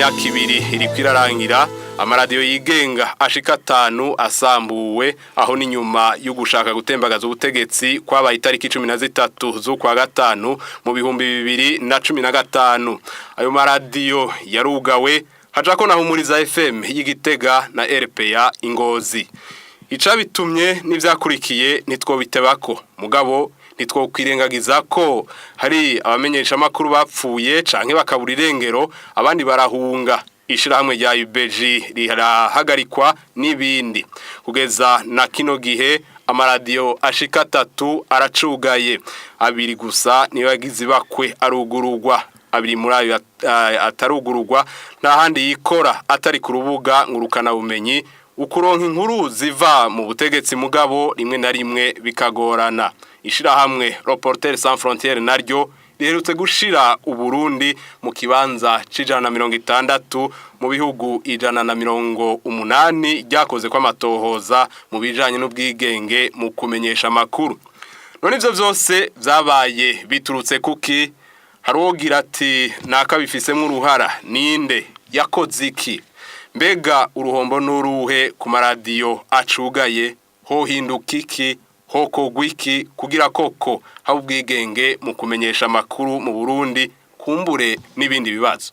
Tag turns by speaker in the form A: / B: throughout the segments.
A: imyaka 2 iri kwirarangira amaradiyo yigenga ashika 5 asambuwe aho ni nyuma yo gushaka gutembagaza ubutegetsi kwabaye itariki 13 z'ukwa gatanu mu bihumbi 2015 ayo maradiyo yarugawe hajako na Humuriza FM y'Igitega na RPA Ingozi icabitumye n'ivyakurikiye nitwo bitebako mugabo nitwo kwirengagiza ko hari abamenyesha makuru bapfuye canke bakabura irengero abandi barahunga ishirahamwe rya UBG rirahagarikwa n'ibindi kugeza na kino gihe amaradiyo ashika 3 aracugaye abiri gusa niyo yagize bakwe arugururwa abiri muri ayo atarugururwa nta handi yikora atari ku rubuga ngurukana bumenyi ukuronka inkuru ziva mu butegetsi mugabo rimwe na rimwe bikagorana ishirahamwe Reporters sans frontières naryo riherutse gushira Uburundi mu kibanza c'160 mu bihugu 180 ryakoze kwa matohoza mu bijanye n'ubwigenge mu kumenyesha amakuru none ivyo vyose vyabaye biturutse kuki harogira ati nakabifisemo uruhara ninde yakoze iki mbega uruhombo n'uruhe ku maradiyo acugaye ho hinduka iki hoko gwiki kugira koko haba ubwigenge mu kumenyesha amakuru mu Burundi kumbure n'ibindi bibazo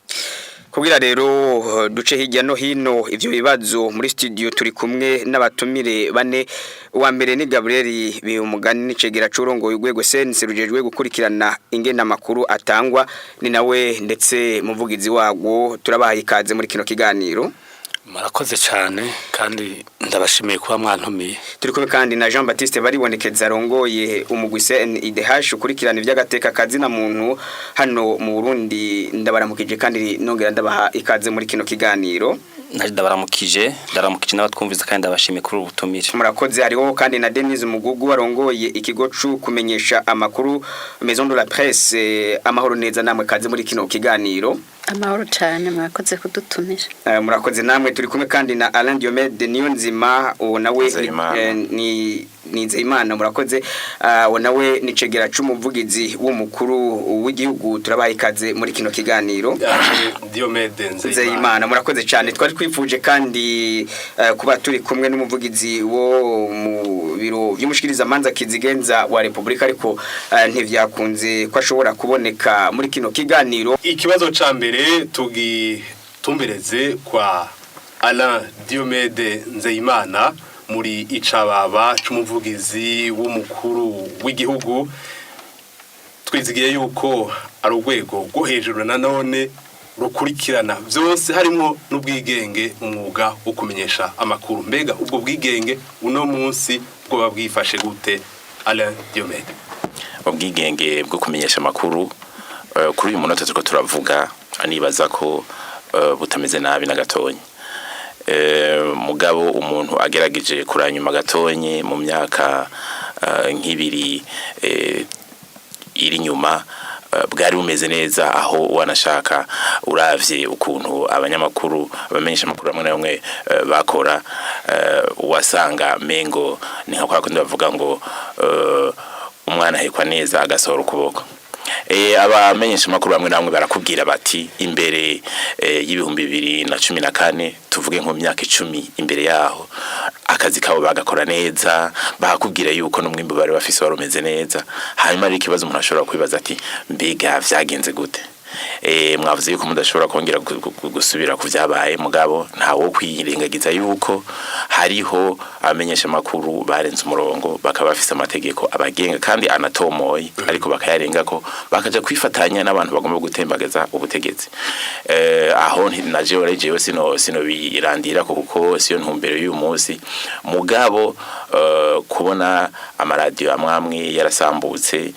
B: kugira rero duce hirya no hino ivyo bibazo muri studio turi kumwe n'abatumire bane uwa mbere ni Gabriel Biyumugani n'icegera curongo y'ugwego sense rujejwe gukurikirana ingena makuru atangwa ni nawe ndetse muvugizi wagwo turabahaye ikaze muri kino kiganiro
C: murakoze cyane kandi ndabashimiye kuba mwantumiye
B: turi kumwe kandi na Jean Baptiste baribonekeza rongoye umugwise IDH ukurikirana ivyagateka kazi na muntu hano mu Burundi ndabaramukije kandi nongera ndabaha ikaze muri kino kiganiro
C: ndabaramukije n'abatwumviza kandi ndabashimiye kuri ubutumire
B: murakoze hariho kandi na Denise Mugugu warongoye ikigo cyo kumenyesha amakuru Maison de la Presse amahoro neza namwe kaze muri kino kiganiro
D: amahoro cyane murakoze kudutumira
B: murakoze namwe turi kumwe kandi na Alain Diomede Niyonzima nawe ni Nizeyimana murakoze nawe nicegera c'umuvugizi w'umukuru w'igihugu turabaye ikaze muri kino kiganiro
A: Diomede
B: Nzeyimana murakoze cyane twari twifuje kandi kuba turi kumwe n'umuvugizi wo mu biro by'umushikiriza manza kizigenza wa Republika ariko ntivyakunze ko ashobora kuboneka muri kino kiganiro
A: ikibazo ca mbere tugitumbereze kwa Alain Diomede Nzeyimana muri icababa c'umuvugizi w'umukuru w'igihugu twizigiye yuko ari urwego rwo hejuru nanone rukurikirana byose harimo n'ubwigenge umwuga wo kumenyesha amakuru mbega ubwo bwigenge uno munsi bwo babwifashe gute Alain Diomede
E: ubwigenge bwo kumenyesha amakuru kuri uyu munota turiko turavuga anibaza ko butameze nabi na gatonyi mugabo umuntu agerageje kuranyuma gatonyi mu myaka nk'ibiri iri nyuma bwari bumeze neza aho wanashaka uravye ukuntu abanyamakuru abamenyesha amakuru bamwe na bamwe bakora wasanga mengo ni nka kwa kundi bavuga ngo umwana hekwa neza agasohora ukuboko abamenyesha amakuru bamwe namwe barakubwira bati imbere y'ibihumbi 2014 tuvuge nko myaka 10 imbere yaho akazi kabo bagakora neza bakubwira yuko n'umwimbo bari bafise warumeze neza hanyuma ari ikibazo umuntu ashobora kwibaza ati mbega vyagenze gute mwavuze yuko mudashobora kongera gusubira ku vyabaye mugabo ntawo kwirengagiza yuko hariho abamenyesha amakuru barenze umurongo bakaba bafise amategeko abagenga kandi anatomoye ariko bakayarenga ko bakaja kwifatanya n'abantu bagomba gutembagaza ubutegetsi aho naje orejewe sino birandira kuko siyo ntumbero y'uyu munsi mugabo kubona amaradiyo amwamwe yarasambutse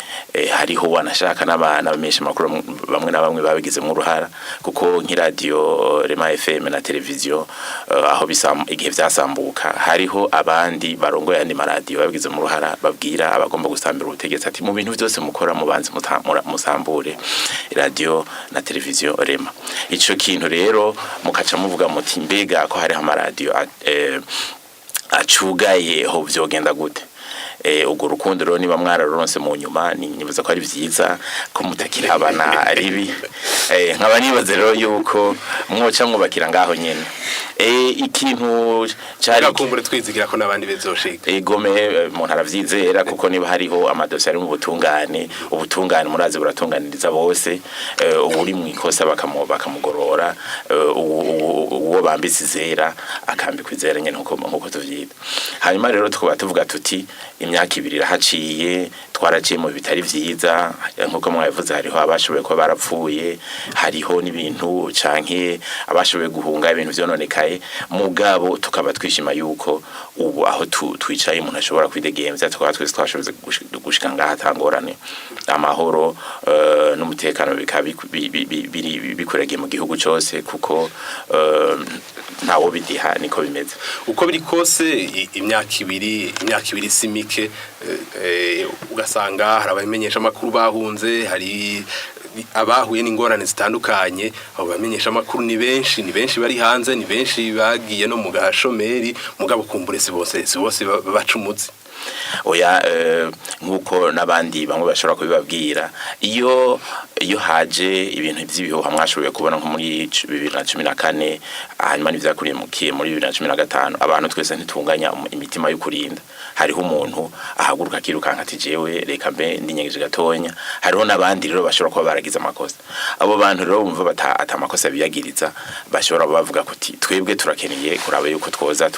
E: hariho wanashaka n'abana bamenyesha amakuru bamwe na bamwe babigize mu ruhara kuko nk'iradio Rema FM na televiziyo aho igihe vyasambuka hariho abandi barongoye andi maradiyo babigize mu ruhara babwira abagomba gusambira ubutegetsi ati mu bintu byose mukora mubanze musambure radio na televiziyo Rema ico kintu rero mukaca muvuga muti mbega ko hari amaradiyo acugaye ho vyogenda gute ubwo rukundo rero niba mwararonse mu nyuma nibaza ko ari vyiza ko mutakirabana ribi nkaba nibaza rero yuko mwoca mwubakira ngaho nyene ikintu cyari
A: kumbure twizigira ko nabandi bezoshika
E: egome umuntu aravyizera kuko niba hariho amadosiye ari mu ubutungane murazi buratunganiriza bose uri mu ikosa bakamugorora uwo bambitse izera akambikwa izera nyene nkuko tuvyita hanyuma rero tukaba tuvuga tuti imyaka 2 irahaciye twaraciye mu bitari vyiza nkuko mwavuze hariho abashoboye ko barapfuye hariho n'ibintu canke abashoboye guhunga ibintu vyononekaye mugabo tukaba twishima yuko ubu aho twicaye umuntu ashobora kwidegemvya tukaba twese twashoboye gushika ngaha tangorane amahoro n'umutekano bikurege mu gihugu cyose kuko ntawo bidiha niko bimeze
A: uko biri kose imyaka 2 simike ugasanga hari abamenyesha amakuru bahunze hari abahuye n'ingorane zitandukanye abo bamenyesha amakuru ni benshi bari hanze ni benshi bagiye no mu gashomeri mugabo kumburese bose bacumutse
E: oya nkuko nabandi bamwe bashobora kubibabwira iyo haje ibintu by'ibihuha mwashoboye kubona nko muri 2014 hanyuma n'ivyakuriye muri 2015 abantu twese ntitunganya imitima yo kurinda hariho umuntu ahaguruka kirukanka ati jewe reka mbe ndinyegeje gatonya hariho nabandi rero bashobora kuba baragize amakosa abo bantu rero bumva atamakosa biyagiriza bashobora bavuga kuti twebwe turakeneye kuraba yuko twoza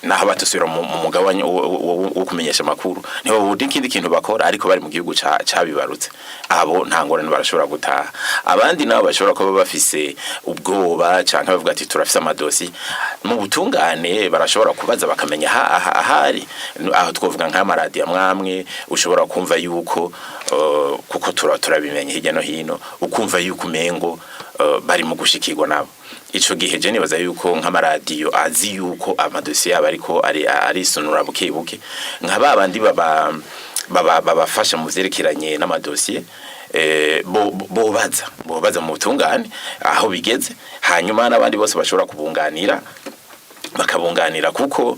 E: naho batusubira mu mugabanya wo kumenyesha amakuru niho budi ikindi kintu bakora ariko bari mu gihugu cabibarutse abo nta ngorane barashobora gutaha abandi nabo bashobora kuba bafise ubwoba canke bavuga ati turafise amadosi mu butungane barashobora kubaza bakamenya ahari aho twovuga nk'amaradiyo mwamwe ushobora kumva yuko kuko turabimenye hirya no hino ukumva yuko umengo bari mu gushikirwa nabo ico gihe je nibaza yuko nk'amaradiyo azi yuko amadosiye yabo ariko ari sunura buke nk'abandi babafasha mu vyerekeranye n'amadosiye bobaza mu butungane aho bigeze hanyuma n'abandi bose bashobora bakabunganira kuko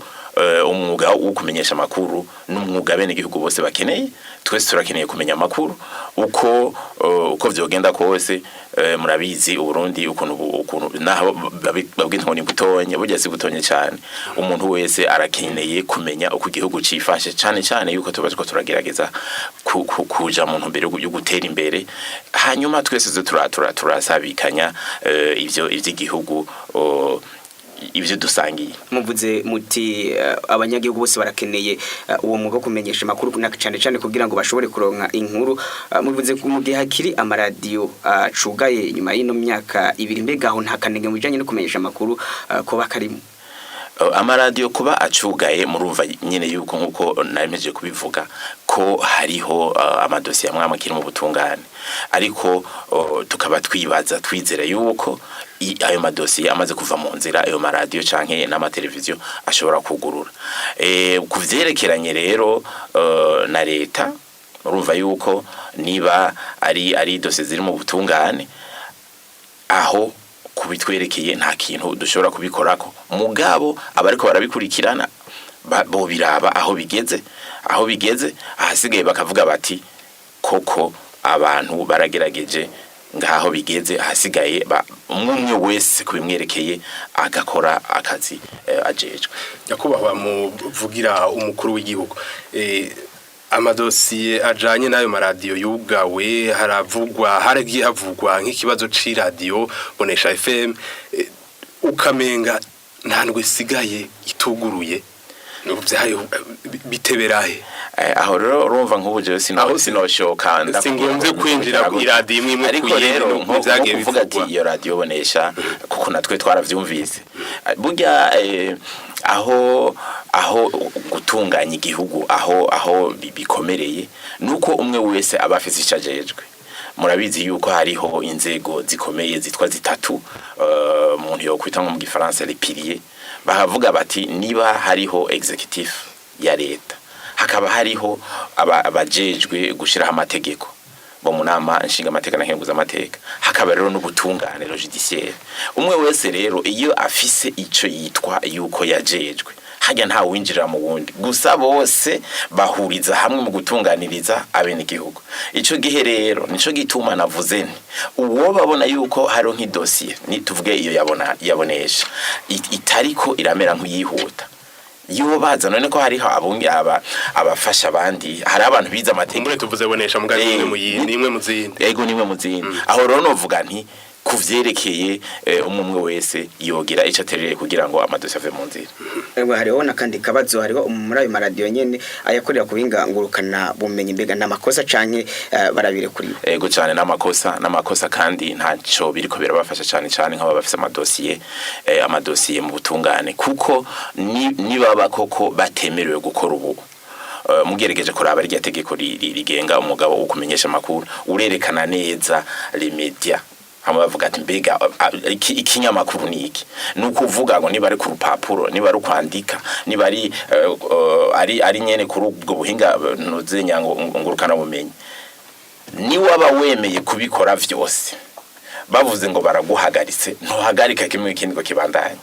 E: umwuga wo kumenyesha amakuru n'umwuga bene igihugu bose bakeneye twese turakeneye kumenya amakuru uko vyogenda kose murabizi Burundi ukuntu naho babwita ngo ni butonye burya si butonye cyane umuntu wese arakeneye kumenya uko igihugu cifashe cyane yuko tubaje ko turagerageza kuja mu ntumbero yo gutera imbere hanyuma twese turasabikanya ivyo igihugu ibyo dusangiye
B: muvuze muti abanyagihugu bose barakeneye uwo mwuga kumenyesha amakuru cyane kugira ngo bashobore kuronka inkuru muvuze mu gihe hakiri amaradiyo acugaye nyuma y'ino myaka 2 mbega aho ntakanenge mu bijanye no kumenyesha amakuru ko bakarimo
E: amaradiyo kuba acugaye murumva nyene yuko nkuko naremeje kubivuga ko hariho amadosiye amwe kiri mu butungane ariko tukaba twizera yuko ayo madosiye amaze kuva mu nzira ayo maradiyo canke n'amateleviziyo ashobora kugurura kuvyerekeranye rero na leta urumva yuko niba ari dosiye ziri mu butungane aho kubitwerekeye nta kintu dushobora kubikorako mugabo abariko barabikurikirana bo biraba aho bigeze ahasigaye bakavuga bati koko abantu baragerageje ngaho bigeze ahasigaye umwe wese kubimwerekeye agakora akazi ajejwe
A: yakubahwa muvugira umukuru w'igihugu amadosiye ajanye nayo maradiyo yugawe haragiye havugwa nk'ikibazo c'iradiyo Bonesha FM ukamenga ntandwe sigaye ituguruye n'ubyayo biteberahe
E: aho rero urumva nk'ubuje sinoshoka
A: ndasingomvye kwinjira ku iradiyo imwe
E: ariko rero nko vyagiye bivuga ati iyo radio Bonesha kuko natwe twaravyumvise burya aho gutunganya igihugu aho bikomereye nuko umwe wese abafise icajejwe murabizi yuko hariho inzego zikomeye zitwa zitatu umuntu yo kwita mu gifaransa les piliers bahavuga bati niba hariho executive ya leta hakaba hariho abajejwe gushiraho amategeko bo mu nama nshinga amateka na nkenguza amateka hakaba rero n'ubutungane judiciaire umwe wese rero iyo afise ico yitwa yuko yajejwe hajya nta winjira mu wundi gusa bose bahuriza hamwe mu gutunganiriza abenegihugu. Ico gihe rero nico gituma navuze nti uwo babona yuko hari nk'idosiye ni tuvuge iyo yabonesha itariko iramera nk'uyihuta yo baza none ko hariho abungi abafasha abandi hari abantu biza amategeko
A: muri tuvuze bonesha mugari nimwe muzindi
E: yego nimwe muzindi aho rero novuga nti kuvyerekeye umwe wese yogira ico atereye kugira ngo amadosiye ave mu nzira.
B: Hariho nakandi kabazo hariho muri ayo maradiyo nyene ayakorera kubingangurukana bumenyi mbega namakosa canke barabire kuri
E: yego cyane namakosa kandi ntaco biriko birabafasha cyane nk'aba bafise amadosiye mu butungane kuko nibaba koko batemerewe gukora ubu mugerageje kuraba rya tegeko rigenga umugabo wo kumenyesha amakuru urerekana neza les médias hamwe bavuga ati mbega ikinyamakuru niki nukuvuga ngo niba ari ku rupapuro niba ari kwandika niba ari nyene kuri ubwo buhinga nuzenya ngo ngurukana bumenyi ni waba wemeye kubikora vyose bavuze ngo baraguhagaritse ntuhagarika kimwe ikindi ko kibandanye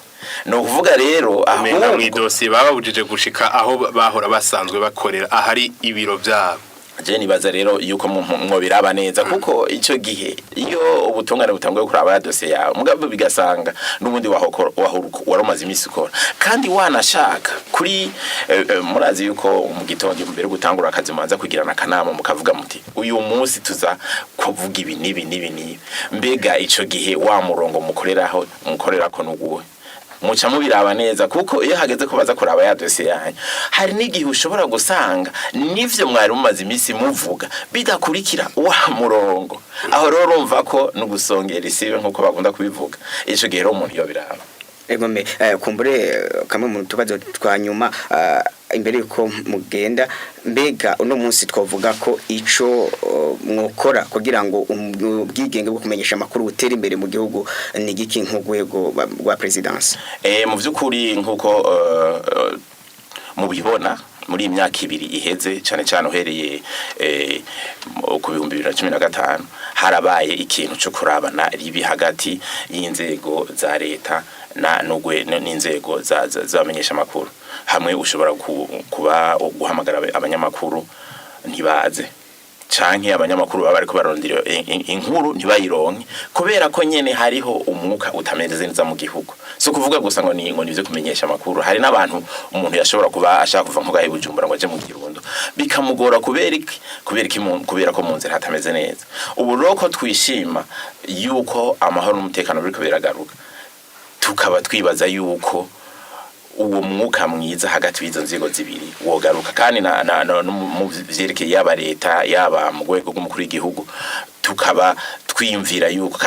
E: no kuvuga rero
A: aho mu idosiye babujije gushika aho bahora basanzwe bakorera ahari ibiro byabo.
E: Je nibaza rero yuko mwo biraba neza kuko ico gihe iyo ubutungane butanguye kuraba dosiye yawe mugabo bigasanga nubundi waromaze imisi ukora kandi wanashaka kuri murazi yuko mu gitondo mbere gutangura akazi manza kugirana kanama mukavuga muti uyu munsi tuza kuvuga ibi nibi mbega ico gihe wa murongo mukorerako nuguwe muca mubiraba neza kuko iyo hageze ko baza kuraba ya dosiye yanyu hari n'igihe ushobora gusanga nivyo mwari mumaze imisi muvuga bidakurikira wa murongo aho rero urumva ko n'ugusongera isibe nkuko bakunda kubivuga ico gihe rero umuntu yo biraba
B: egome kumbure kamwe mu tubazo twanyuma imbere yuko mugenda mbega uno munsi twavuga ko ico mwokora kugira ngo ubwigenge bwo kumenyesha amakuru butera imbere mu gihugu ni giki nk'ugwego rwa presidence
E: mu vyukuri nkuko mubibona muri imyaka ibiri iheze cyane uhereye ku 2015 harabaye ikintu cyo kurabana ribi hagati y'inzego za leta n'inzego z'abamenyesha amakuru hamwe ushobora kuba guhamagara abanyamakuru ntibaze canke abanyamakuru baba ariko barondira inkuru ntibayironke kubera ko nyene hariho umwuka utameze neza mu gihugu so kuvuga gusa ngo nivyo kumenyesha amakuru hari n'abantu umuntu yashobora kuba ashaka kuva nko gahe Bujumbura ngo aje mu Kirundo bikamugora kubera ko mu nzira hatameze neza ubu roko twishima yuko amahoro n'umutekano biriko biragaruka tukaba twibaza yuko uwo mwuka mwiza hagati y'izo nzego zibiri wogaruka kandi mu vyerekeye yaba leta yaba mu rwego rw'umukuru w'igihugu tukaba twiyumvira yuko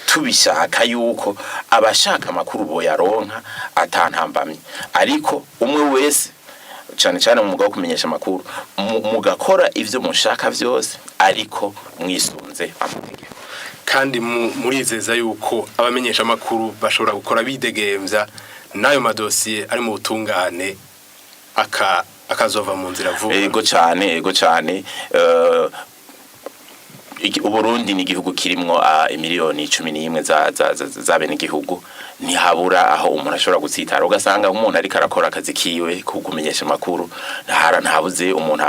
E: tubishaka yuko abashaka amakuru boyaronka atantambamye ariko umwe wese cyane mu mugabo kumenyesha amakuru mugakora ivyo mushaka vyose ariko mwisunze amategeko
A: kandi murizeza yuko abamenyesha amakuru bashobora gukora bidegemvya nayo madosiye ari mu butungane akazova mu nzira vuba.
E: Ego cyane Uburundi ni igihugu kirimwo miliyoni 11 za bene igihugu ntihabura aho umuntu ashobora gutsitara ugasanga umuntu ari karakora akazi kiwe kumenyesha amakuru ntabuze umuntu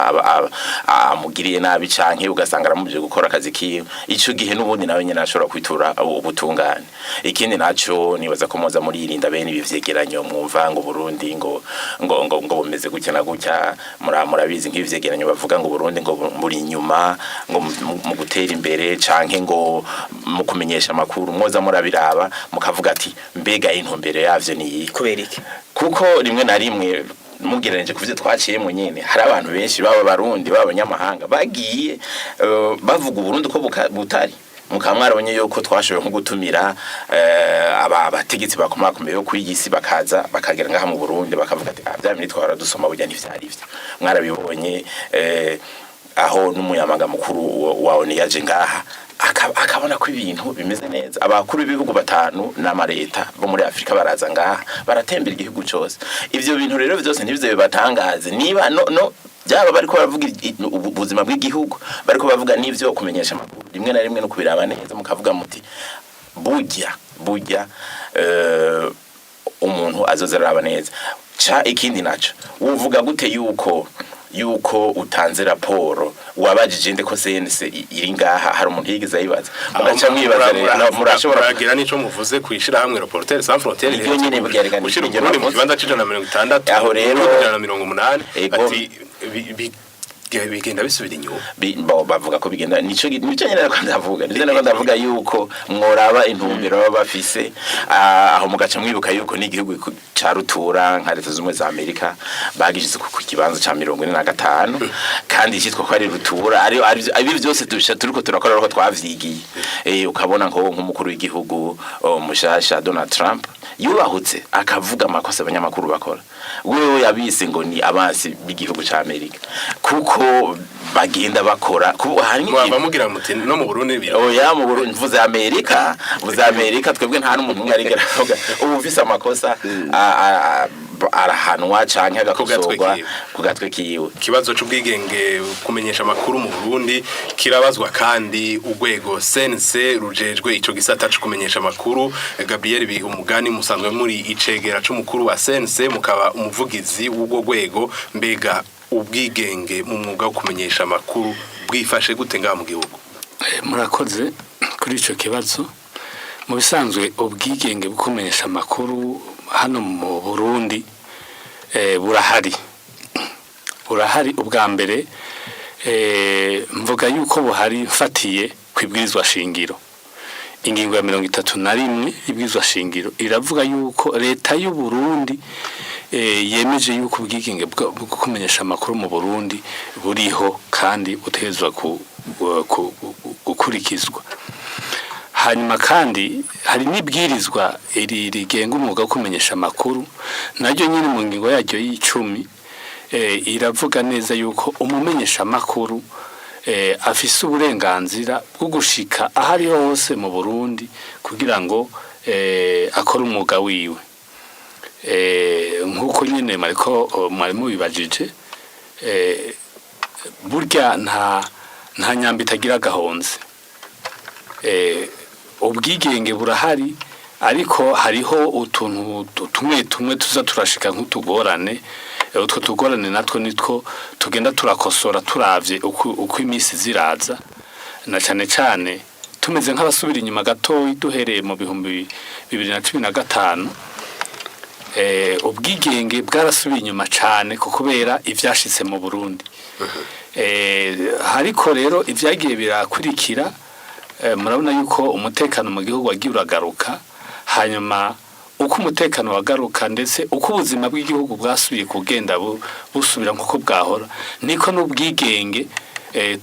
E: amugiriye nabi canke ugasanga aramubye gukora akazi kiwe ico gihe n'ubundi nawe nyene ashobora kwitura ubutungane ikindi naco nibaza ko moza muri irinda bene ibivyegeranyo mwumva ngo Burundi ngo bumeze gutya na gutya murabizi nk'ibivyegeranyo bavuga ngo Burundi ngo muri inyuma ngo mu gutera imbere canke ngo mu kumenyesha amakuru mwoza murabiraba mukavuga ati mbega intumbero yavyo ni
B: kubera iki
E: kuko rimwe na rimwe mugereranije kuvyo twaciyemo nyene hari abantu benshi baba barundi baba abanyamahanga bagiye bavuga Burundi ko butari mukamwarabonye yuko twashoboye nko gutumira abategetsi bakomakomeye yo kwigisi bakaza bakagera ngaha mu Burundi bakavuga ati bya minitwe twara dusoma burya ntivyari ivyo mwarabibonye aho n'umuyamaga mukuru wawe yaje ngaha akabona ko ibintu bimeze neza abakuru b'ibihugu batanu n'amareta bo muri Afrika baraza ngaha baratembera igihugu cyose ivyo bintu rero byose ntibize bibatangaze niba no byaba bariko baravuga ubuzima bw'igihugu bariko bavuga n'ivyo kumenyesha amakuru rimwe na rimwe no kubiraba neza mukavuga muti burya umuntu azozeraba neza ca ikindi naco uvuga gute yuko utanze raporo wabajije nde ko CNC iri ngaha hari umuntu yigeze ayibaza muraca mwibaza rero murashobora
A: kugira nico muvuze kwishira hamwe Reporters Sans Frontières
E: iyo nyene bwerekana
A: gushira Burundi mu kibanza c'ijana na 60
E: aho rero
A: 180 ati bigenda bisubira inyuma
E: bavuga ko bigenda nico nyene ndavuga ndavuga yuko mworaba intumbero baba bafise aho mugaca mwibuka yuko n'igihugu ca rutura nka leta z'umwe za Amerika bagishize ku kibanza ca 45 kandi cyitwa ko ari rutura ari byose turiko turakora ko twavyigiye ukabona nko nk'umukuru w'igihugu mushasha Donald Trump yubahutse akavuga amakosa abanyamakuru bakora wewe yabise ngo ni abansi b'igihugu ca Amerika kuko bagenda bakora
A: bamugira muti no mu Burundi
E: oya mu Burundi mvuze Amerika twebwe nta n'umuntu umwe arigera ubu visa amakosa arahanwa canke agakosorwa ku gatwe kiwe
A: kibazo c'ubwigenge kumenyesha amakuru mu Burundi kirabazwa kandi urwego CNC rujejwe ico gisata cyo kumenyesha amakuru Gabriel Bihumugani musanzwe muri icegera c'umukuru wa CNC mukaba umuvugizi w'ubwo rwego mbega ubwigenge mu mwuga wo kumenyesha amakuru bwifashe gute ngaha mu gihugu
C: murakoze kuri ico kibazo mu bisanzwe ubwigenge bwo kumenyesha amakuru hano mu Burundi burahari ubwa mbere mvuga yuko buhari mfatiye kwibwirizwa shingiro ingingo ya 31 ibwirizwa shingiro iravuga yuko leta y'u Burundi yemeje yuko ubwigenge bwo kumenyesha amakuru mu Burundi buriho kandi butegezwa gukurikizwa hanyuma kandi hari n'ibwirizwa rigenga umwuga wo kumenyesha amakuru naryo nyine mu ngingo yaryo y'10 iravuga neza yuko umumenyesha amakuru afise uburenganzira bwo gushika ahari hose mu Burundi kugira ngo akore umwuga wiwe nkuko nyine mwari mubibajije burya nta nyamba itagira gahonze ubwigenge burahari ariko hariho utuntu tumwe tuza turashika nk'utugorane utwo tugorane natwo nitwo tugenda turakosora turavye uko imisi ziraza na cyane tumeze nk'abasubira inyuma gato duhereye mu 2015 ubwigenge bwarasubiye inyuma cyane kubera ivyashitse mu Burundi hariko rero ivyagiye birakurikira murabona yuko umutekano mu gihugu wagiye uragaruka hanyuma uko umutekano wagaruka ndetse uko ubuzima bw'igihugu bwasubiye kugenda busubira nkuko bwahora niko n'ubwigenge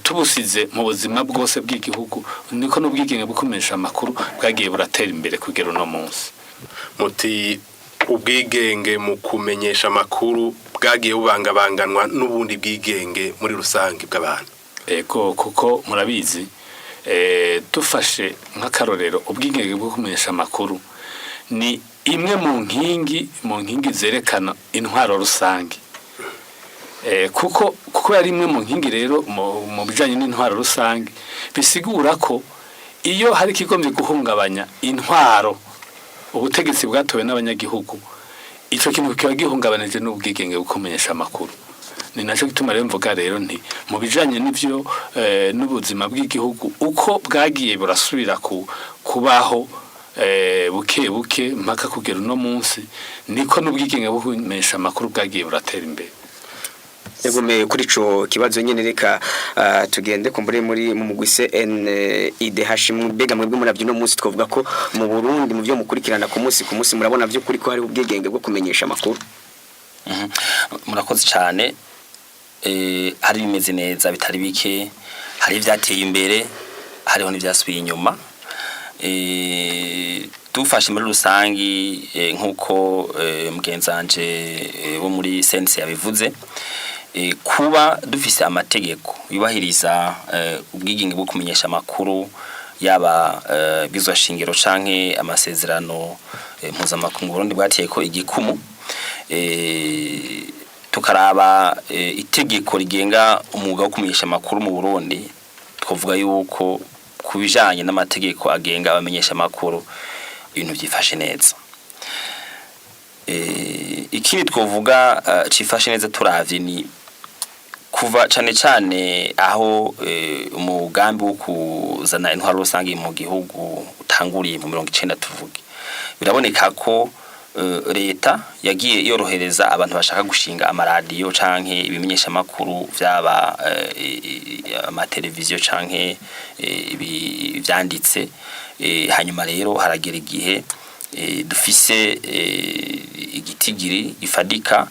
C: tubusize mu buzima bwose bw'igihugu niko n'ubwigenge bukomeje amakuru bwagiye buratera imbere kugera no munsi
A: muti ubwigenge mu kumenyesha amakuru bwagiye bubangabanganwa n'ubundi bwigenge muri rusange bw'abantu
C: ego kuko murabizi dufashe nk'akarorero ubwigenge bwo kumenyesha amakuru ni imwe mu nkingi zerekana intwaro rusange kuko yari imwe mu nkingi rero mu bijanye n'intwaro rusange bisigura ko iyo hari ikigombye guhungabanya intwaro ubutegetsi bwatowe n'abanyagihugu ico kintu kiba gihungabanije n'ubwigenge bwo kumenyesha amakuru ni naco gituma rero mvuga rero nti mu bijanye n'ivyo n'ubuzima bw'igihugu uko bwagiye burasubira kubaho buke mpaka kugera no munsi niko n'ubwigenge bwo kumenyesha amakuru bwagiye buratera imbere
B: Yegomeye kuri ico kibazo nyene reka tugende kumbure muri mu mugwise NIDH mbega mwebwe muravyo no munsi twovuga ko mu Burundi mu byo mukurikirana ku munsi murabona byo kuri ko hari ubwigenge bwo kumenyesha amakuru
F: murakoze cyane hari bimeze neza bitari bike hari ivyateye imbere hariho n'ivyasubiye inyuma dufashe muri rusangi nkuko mugenzanje bo muri sense yabivuze kuba dufise amategeko yubahiriza ubwigenge bwo kumenyesha amakuru yaba bizwa shingiro canke amasezerano mpuzamakungu Burundi bwateye ko igikumu tukaraba itegeko rigenga umwuga wo kumenyesha amakuru mu Burundi twovuga yuko kubijanye n'amategeko agenga abamenyesha amakuru ibintu byifashe neza ikindi twovuga cifashe neza turavye ni kuva cane aho umugambi wo kuzana intwaro rusange mu gihugu utanguriye mu 1990 tuvuge biraboneka ko leta yagiye yorohereza abantu bashaka gushinga amaradiyo canke ibimenyesha makuru vyaba amateleviziyo canke ivyanditse hanyuma rero haragera igihe dufise igitigiri gifadika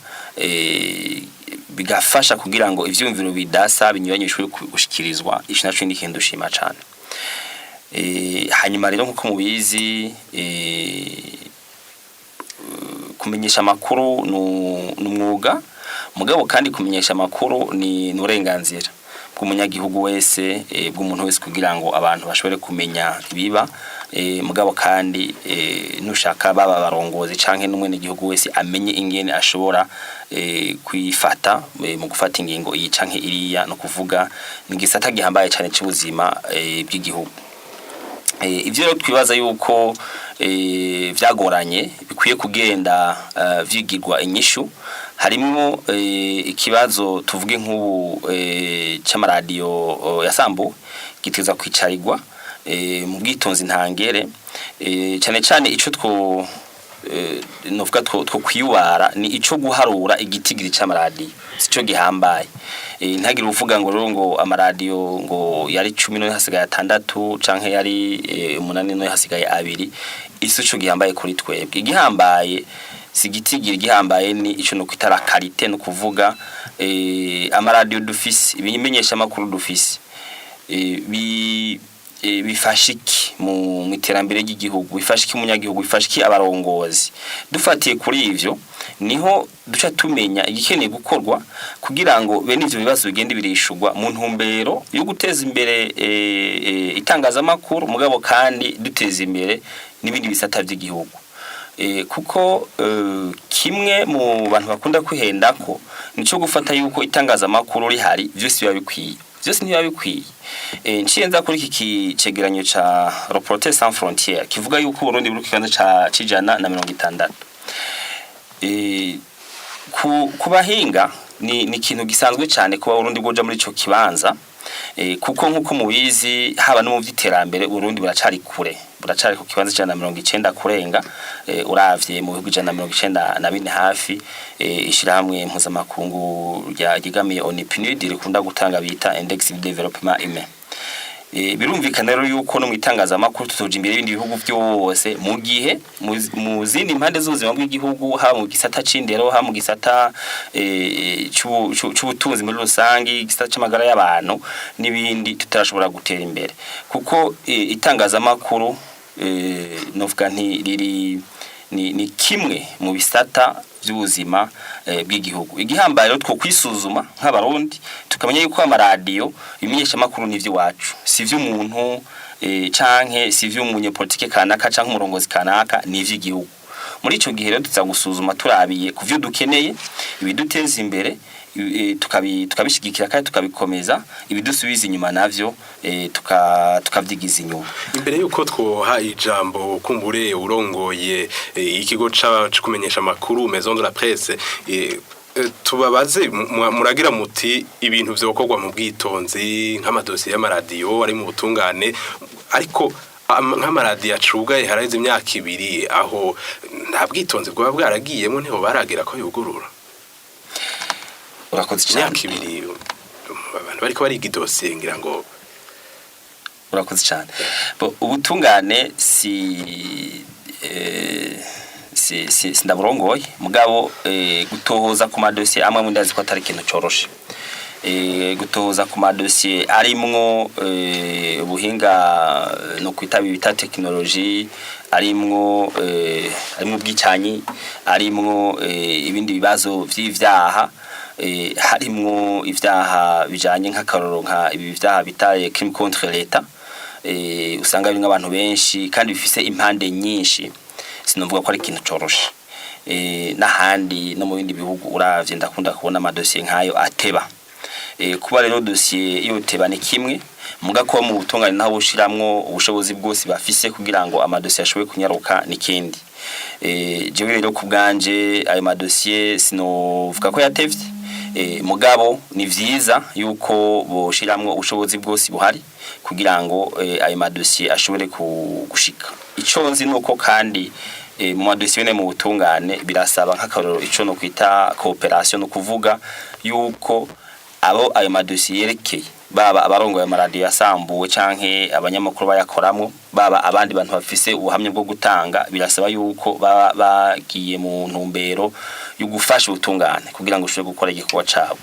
F: bigafasha kugira ngo ivyumviro bidasa binyuranyishwe gushikirizwa ico naco ni kintu dushima cyane hanyuma rero nkuko mubizi kumenyesha amakuru n'umwuga mugabo kandi kumenyesha amakuru ni uburenganzira bw'umunyagihugu wese bw'umuntu wese kugira ngo abantu bashobore kumenya ibiba mugabo kandi nushaka baba barongozi canke n'umwene gihugu wese amenye ingene ashobora kwifata mu gufata ingingo iyi canke iriya no kuvuga nigisata gihambaye cyane cy'ubuzima bw'igihugu ivyo rero twibaza yuko vyagoranye bikwiye kugenda vyigirwa inyishu harimo ikibazo tuvuge nk'ubu c'amaradiyo yasambu giteza kwicarirwa mu bwitonzi ntangere cyane ico novuga two kwiyubara ni ico guharura igitigiri c'amaradiyo sico gihambaye ntagire uvuga ngo rero ngo amaradiyo ngo yari 10 no hasigaye 6 canke yari 8 no hasigaye 2 ico gihambaye kuri twebwe igihambaye sigitigiri gihambaye ni ico no kwitara karite no kuvuga amaradiyo dufise ibimenyesha makuru dufise bifashiki mu iterambere ry'igihugu bifashiki umunyagihugu bifashiki abarongozi dufatiye kuri ivyo niho duca tumenya igikeneye gukorwa kugira ngo bene ivyo bibazo bigende birishurwa mu ntumbero yo guteza imbere itangazamakuru mugabo kandi duteza imbere n'ibindi bisata by'igihugu kuko kimwe mu bantu bakunda kwihenda ko nico gufata yuko itangazamakuru rihari byose biba bikwiye byose ntibiba bikwiye nciyenza kuri iki cegeranyo ca Reporters sans frontières kivuga yuko Burundi buri kibanza ca 160 ku bahinga ni ikintu gisanzwe cyane kuba Burundi bwoja muri ico kibanza kuko nkuko mubizi haba no mu vyiterambere Burundi buracari kure buracari ku kibanza cya 190 kurenga uravye mu bihugu 194 hafi ishirahamwe mpuzamakungu ryagigamiye ONU rikunda gutanga bita Index of Development IME birumvikana rero yuko no mwitangazamakuru tutoje imbere ibindi bihugu byose mu gihe mu zindi impande z'ubuzima bw'igihugu ha mu gisata c'indero ha mu gisata c'ubutunzi muri rusangi gisata c'amagara y'abantu nibindi tutarashobora gutera imbere kuko itangazamakuru novuga nti riri ni kimwe mu bisata by'ubuzima bw'igihugu igihambaye rero two kwisuzuma nk'abarundi tukamenya yuko amaradiyo ibimenyesha makuru n'ivyo wacu sivyo umuntu canke sivyo umunyepolitike kanaka canke umurongozi kanaka n'ivyo igihugu muri ico gihe rero tuzagusuzuma turabiye kuvyo dukeneye ibiduteza imbere tukabishigikira kandi tukabikomeza ibidusubiza inyuma navyo tukavyigiza inyuma
A: imbere yuko twoha ijambo kumbure urongoye ikigo ca kumenyesha amakuru Maison de la Presse tubabaze muragira muti ibintu vyokorwa mu bwitonzi nk'amadosiye y'amaradiyo ari mu butungane ariko nk'amaradiyo acugaye haraheze imyaka 2 aho nta bwitonzi bwa bwaragiyemo niho baragira ko yugurura
F: urakoze cyane
A: abantu bariko bariga idosiye ngira ngo
F: urakoze cyane ubutungane ndaburongoye mugabo gutohoza ku madosiye amwe ndazi ko atari ikintu coroshe gutohoza ku madosiye arimwo ubuhinga no kwitaba ibita technology arimwo bwicanyi arimwo ibindi bibazo vy'ivyaha harimwo ivyaha bijanye nk'akaroro nka ibi vyaha bitaye crime contre l'État usanga bimwe abantu benshi kandi bifise impande nyinshi sinovuga ko ari ikintu coroshe n'ahandi no mu bindi bihugu uravye ndakunda kubona amadosiye nkayo ateba kuba rero dosiye yoteba ni kimwe mugako mu butungane naho bushiramwo ubushobozi bwose bafise kugira ngo amadosiye ashobore kunyaruka nikindi jewe rero ku bwanje ayo madosiye sinovuga ko yatevye mugabo ni vyiza yuko boshiramwo ubushobozi bwose buhari kugira ngo ayo madosiye ashobore gushika ico nzi nuko kandi mu madosiye ne mu butungane birasaba nk'akaroro ico no kwita cooperation no kuvuga yuko abo ayo madosiye yerekeye baba abarongoye amaradiyo yasambuwe canke abanyamakuru bayakoramwo baba abandi bantu bafise ubuhamya bwo gutanga birasaba yuko baba bagiye mu ntumbero yo gufasha ubutungane kugira ngo ushobore gukora igikorwa cabo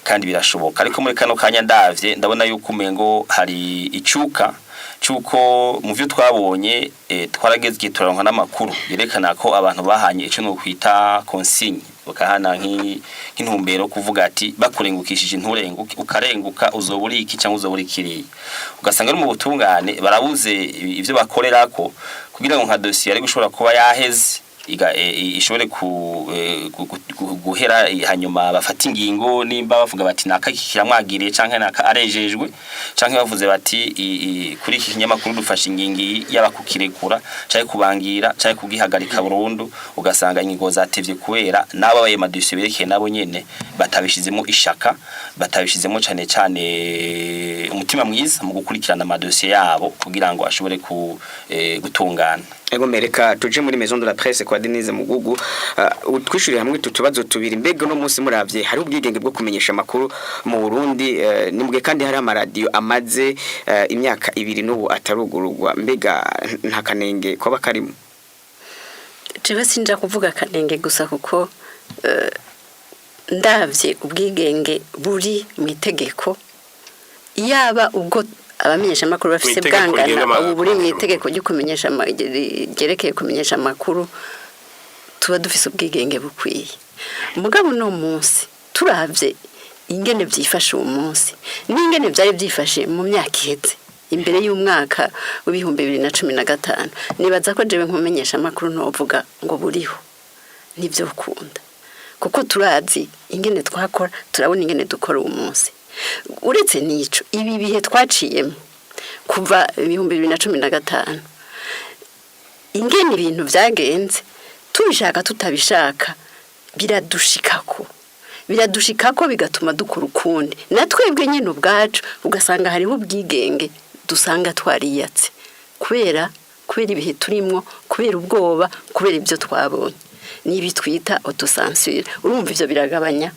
F: kandi birashoboka ariko muri kano kanya ndavye ndabona yuko umengo hari icuka cuko mu byo twabonye twarageze gitoranka n'amakuru yerekana ko abantu bahanye ico no kwita consigne bakahana nk'intumbero kuvuga ati bakurengukishije inturenguke ukarenguka uzoburiki cyangwa uzoburikiriye ugasanga mu butungane barabuze ivyo bakorerako kugira ngo nka dossier ari gushobora kuba yaheze ishobore guhera hanyuma bafata ingingo nimba bavuga bati nakakikira mwagiriye canke naka arejejwe canke bavuze bati kuri iki kinyamakuru dufasha ingingi yabakukirekura canke kubangira canke kugihagarika burundu ugasanga ingingo zatevye kubera nabo abaye madosiye berekeye nabo nyene batabishizemo ishaka batabishizemo cane umutima mwiza mu gukurikirana amadosiye yabo kugira ngo ashobore gutungana.
B: Ego mereka tuje muri maison de la presse kwa Denise Mugugu utwishuriye hamwe tutubazo tubiri mbega no munsi muravye hari ubwigenge bwo kumenyesha amakuru mu Burundi nimbwe kandi hari amaradiyo amaze imyaka 2 n'ubu atarugururwa mbega nta kanenge ko bakarimo
D: Jewe sinja kuvuga kanenge gusa kuko ndavye ubwigenge buri mu itegeko yaba ubwo abamenyesha amakuru bafise bwangana ubu buri mu itegeko ryo kumenyesha gerekeye kumenyesha amakuru tuba dufise ubwigenge bukwiye mugabo no munsi turavye ingene vyifashe uwo munsi n'ingene vyari vyifashe mu myaka iheze imbere y'umwaka w'ibihumbi 2015 nibaza ko jewe nkumenyesha amakuru novuga ngo buriho nivyo ukunda kuko turazi ingene twakora turabona ingene dukora uwo munsi uretse nico ibi bihe twaciyemo kuva 2015 ingene ibintu vyagenze tubishaka tutabishaka biradushikako bigatuma dukora ukundi natwebwe nyine ubwacu ugasanga hariho ubwigenge dusanga twariyatse kubera ibihe turimwo kubera ubwoba kubera ibyo twabonye nibi twita autocensure urumva ivyo biragabanya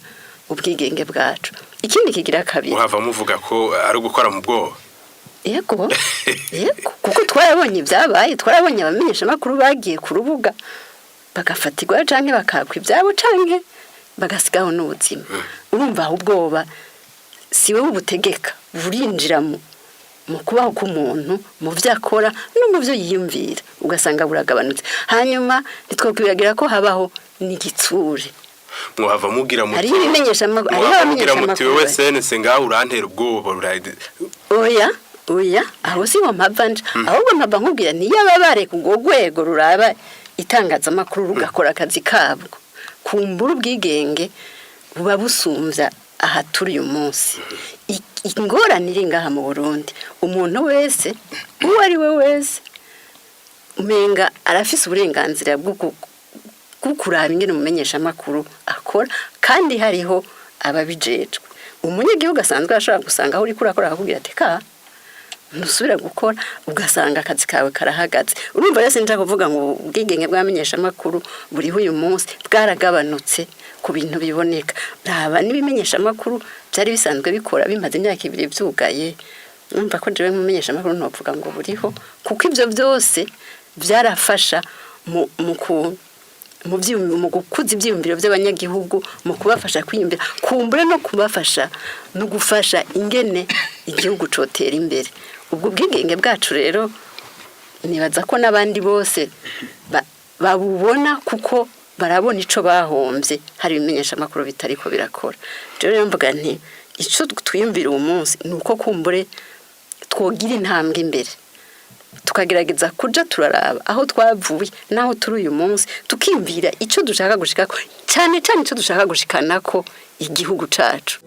D: ubwigenge bwacu ikindi kigira kabiri
A: uhava muvuga ko ari gukora mu bwoba
D: yego kuko twarabonye ibyabaye twarabonye abamenyesha amakuru bagiye ku rubuga bagafatirwa canke bakakwa ibyabo canke bagasigaho n'ubuzima urumva ubwoba siwe ubutegeka burinjira mu kubaho k'umuntu mu vyakora no mu vyo yiyumvira ugasanga buragabanutse hanyuma nitwokwiragira ko habaho n'igitsure
A: muhava mugira muti
D: ari ibimenyesha amakuru ari abamenyesha amakuru
A: wewe sense ngaho urantera ubwoba
D: oya aho si mpavanje ahubwo mpava nkubwira niyababare kugogwego ruraba itangaza amakuru rugakora akazi kabwo kumbura ubwigenge buba busumvya aha turi uyu munsi ingorane iri ngaha mu Burundi umuntu wese uwo ari we wese umenga arafise uburenganzira bwo kuraba ingene umumenyesha amakuru akora kandi hariho ababijejwe umunyagihugu asanzwe ashobora gusanga aho uri kurakora akakubwira ati ka ntusubira gukora ugasanga akazi kawe karahagaze urumva rero sinja kuvuga ngo ubwigenge bwamenyesha amakuru buriho uyu munsi bwaragabanutse ku bintu biboneka raba nibimenyesha amakuru byari bisanzwe bikora bimaze imyaka 2 byugaye numva ko jewe mumenyesha amakuru ntovuga ngo buriho kuko ivyo byose byarafasha mu gukuza ibyiyumviro by'abanyagihugu mu kubafasha kwiyumvira kumbure no kubafasha no gufasha ingene igihugu cotera imbere ubwo bwigenge bwacu rero nibaza ko nabandi bose babubona kuko barabona ico bahomvye hari ibimenyesha amakuru bitariko birakora rero mvuga nti ico twiyumvira uwo munsi nuko kumbure twogira intambwe imbere tukagerageza kuja turaraba aho twavuye naho turi uyu munsi tukimvira ico dushaka gushikako cyane ico dushaka gushikanako igihugu cacu